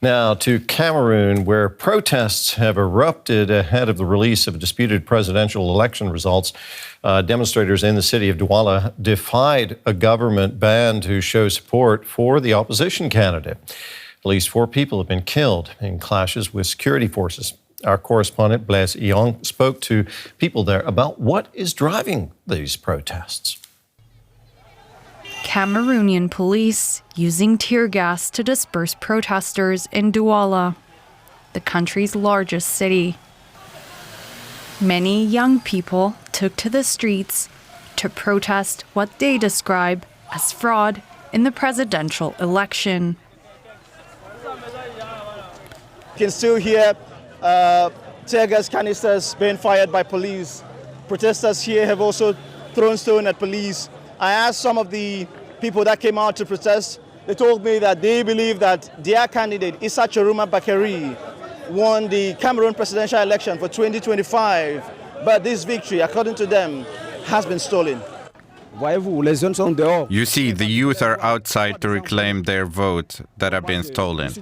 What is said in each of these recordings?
Now to Cameroon, where protests have erupted ahead of the release of disputed presidential election results. Demonstrators in the city of Douala defied a government ban to show support for the opposition candidate. At least 4 people have been killed in clashes with security forces. Our correspondent Blaise Iong spoke to people there about what is driving these protests. Cameroonian police using tear gas to disperse protesters in Douala, the country's largest city. Many young people took to the streets to protest what they describe as fraud in the presidential election. You can still hear tear gas canisters being fired by police. Protesters here have also thrown stones at police. I asked some of the people that came out to protest. They told me that they believe that their candidate, Isso Tchiroma Bakary, won the Cameroon presidential election for 2025. But this victory, according to them, has been stolen. You see, the youth are outside to reclaim their vote that have been stolen.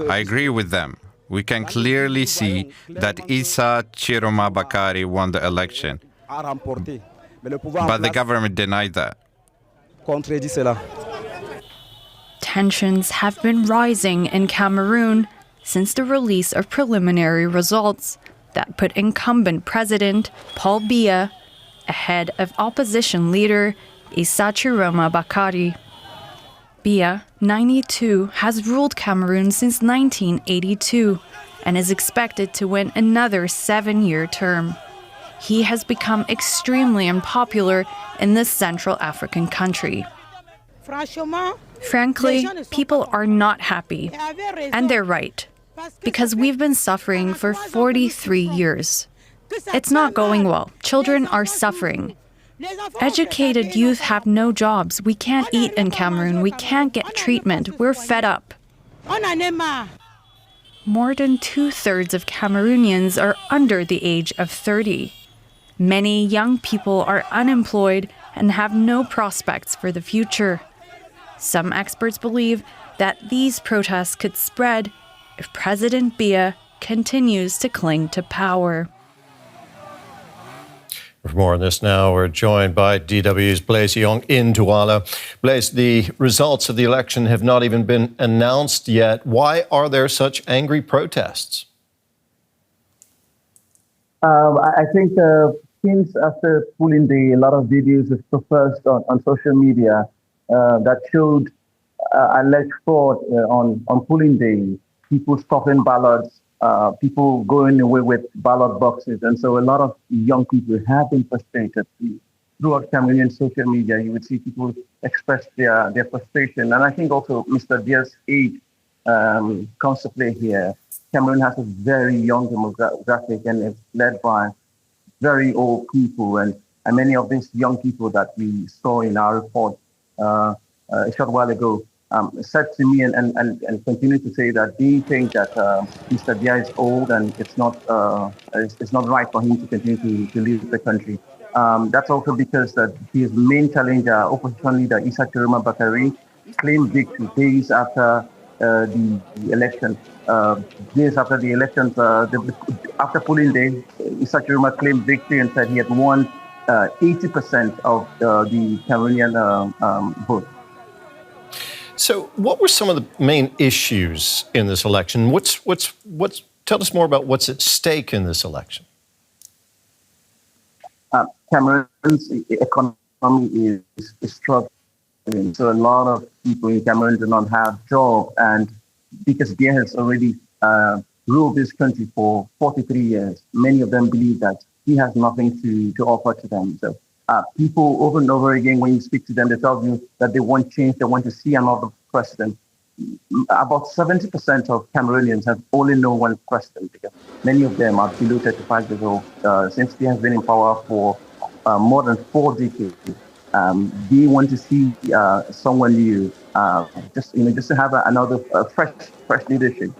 I agree with them. We can clearly see that Isso Tchiroma Bakary won the election. But the government denied that. Tensions have been rising in Cameroon since the release of preliminary results that put incumbent President Paul Biya ahead of opposition leader Isso Tchiroma Bakary. Biya, 92, has ruled Cameroon since 1982 and is expected to win another 7-year term. He has become extremely unpopular in this Central African country. Frankly, people are not happy, and they're right, because we've been suffering for 43 years. It's not going well. Children are suffering. Educated youth have no jobs. We can't eat in Cameroon. We can't get treatment. We're fed up. More than 2/3 of Cameroonians are under the age of 30. Many young people are unemployed and have no prospects for the future. Some experts believe that these protests could spread if President Biya continues to cling to power. For more on this now, we're joined by DW's Blaise Iong in Douala. Blaise, the results of the election have not even been announced yet. Why are there such angry protests? I think since after pulling a lot of videos of surfaced on social media that showed alleged fraud on polling day, people stuffing ballots, people going away with ballot boxes. And so a lot of young people have been frustrated. Throughout Cameroonian social media, you would see people express their frustration. And I think also Mr. Biya's age comes to play here. Cameroon has a very young demographic and it's led by very old people. And many of these young people that we saw in our report a short while ago said to me and continue to say that they think that Mr. Biya is old and it's not right for him to continue to lead the country. That's also because that his main challenger, opposition leader Isso Tchiroma Bakary, claimed victory days after the election. Days after the elections, after polling day, Isso Tchiroma claimed victory and said he had won 80% of the Cameroonian vote. So, what were some of the main issues in this election? Tell us more about what's at stake in this election. Cameroon's economy is struggling. So a lot of people in Cameroon do not have jobs, and because Biya has already ruled this country for 43 years, many of them believe that he has nothing to offer to them. So people over and over again, when you speak to them, they tell you that they want change, they want to see another president. About 70% of Cameroonians have only known one president because many of them are below 35 years old. Since he has been in power for more than 4 decades, they want to see someone new, just to have another fresh leadership.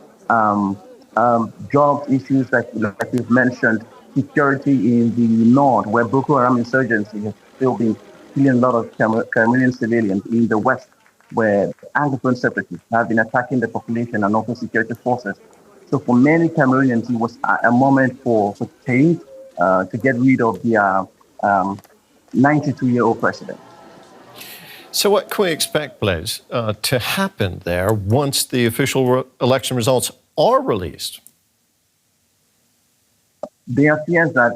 Job issues like you've mentioned, security in the north, where Boko Haram insurgency has still been killing a lot of Cameroonian civilians. In the west, where Anglophone separatists have been attacking the population and also security forces. So for many Cameroonians, it was a moment for change, to get rid of their 92-year-old president. So what can we expect, Blaise, to happen there once the official election results are released? There are fears that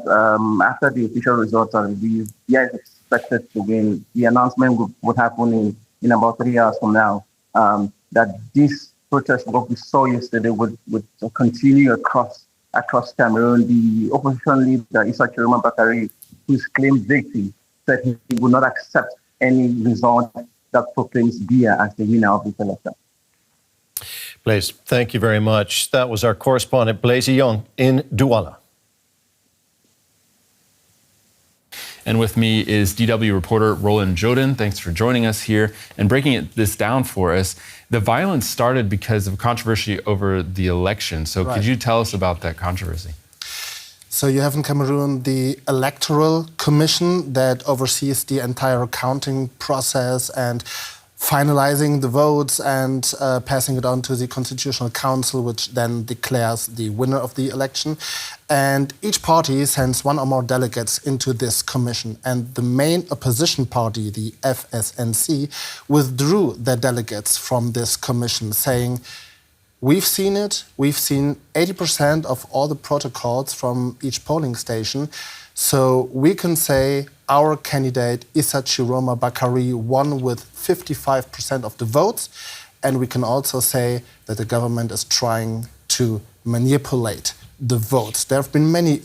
after the official results are released, Biya is expected to win. The announcement would happen in about 3 hours from now, that this protest, what we saw yesterday, would continue across Cameroon. The opposition leader, Isso Tchiroma Bakary, who's claimed victory, said he would not accept any result that proclaims Biya as the winner of this election. Blaise, thank you very much. That was our correspondent, Blaise Young, in Douala. And with me is DW reporter Roland Joden. Thanks for joining us here and breaking this down for us. The violence started because of controversy over the election. So could you tell us about that controversy? So you have in Cameroon the Electoral Commission that oversees the entire counting process and finalizing the votes and passing it on to the Constitutional Council, which then declares the winner of the election. And each party sends one or more delegates into this commission. And the main opposition party, the FSNC, withdrew their delegates from this commission, saying, we've seen it. We've seen 80% of all the protocols from each polling station. So we can say our candidate, Isso Tchiroma Bakary, won with 55% of the votes. And we can also say that the government is trying to manipulate the votes. There have been many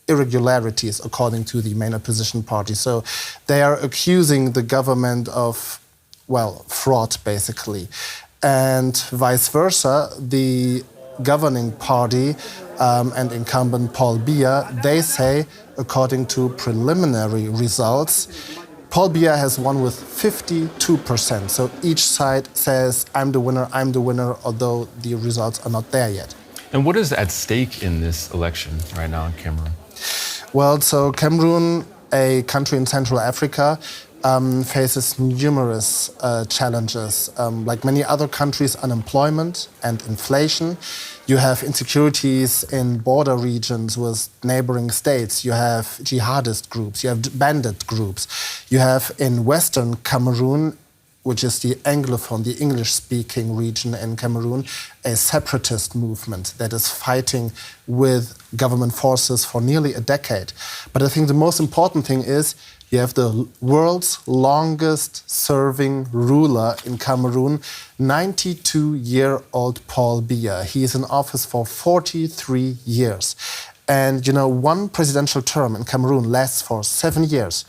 irregularities, according to the main opposition party. So they are accusing the government of, well, fraud, basically. And vice versa, the governing party and incumbent Paul Biya, they say, according to preliminary results, Paul Biya has won with 52%. So each side says, I'm the winner, although the results are not there yet. And what is at stake in this election right now in Cameroon? Well, so Cameroon, a country in Central Africa, faces numerous challenges. Like many other countries, unemployment and inflation. You have insecurities in border regions with neighboring states. You have jihadist groups. You have bandit groups. You have in Western Cameroon, which is the Anglophone, the English-speaking region in Cameroon, a separatist movement that is fighting with government forces for nearly a decade. But I think the most important thing is you have the world's longest serving ruler in Cameroon, 92-year-old Paul Biya. He is in office for 43 years. And you know, one presidential term in Cameroon lasts for 7 years.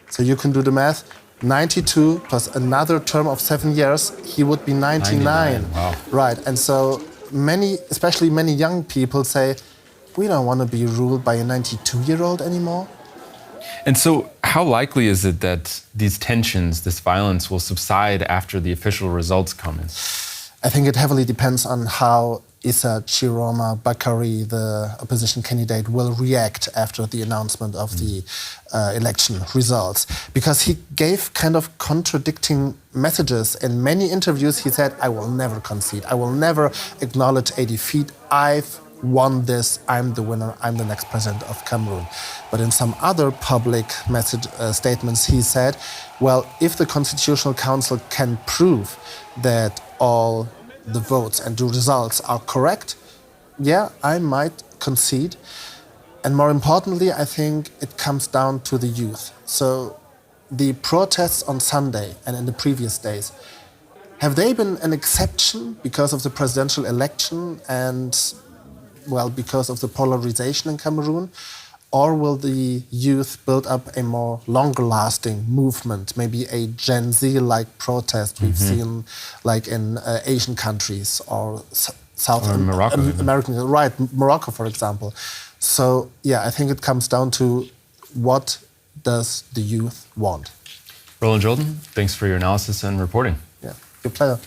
So you can do the math. 92 plus another term of 7 years, he would be 99. Wow. Right, and so many, especially many young people say, we don't want to be ruled by a 92-year-old anymore. And so how likely is it that these tensions, this violence will subside after the official results come in? I think it heavily depends on how Isso Tchiroma Bakary, the opposition candidate, will react after the announcement of the election results. Because he gave kind of contradicting messages. In many interviews, he said, I will never concede. I will never acknowledge a defeat. I've won this. I'm the winner. I'm the next president of Cameroon. But in some other public statements, he said, well, if the Constitutional Council can prove that all the votes and the results are correct, yeah, I might concede. And more importantly, I think it comes down to the youth. So the protests on Sunday and in the previous days, have they been an exception because of the presidential election and, well, because of the polarization in Cameroon? Or will the youth build up a more longer-lasting movement, maybe a Gen Z-like protest we've seen like in Asian countries or South American, right, Morocco, for example. So, yeah, I think it comes down to what does the youth want? Roland Joden, thanks for your analysis and reporting. Yeah, good pleasure.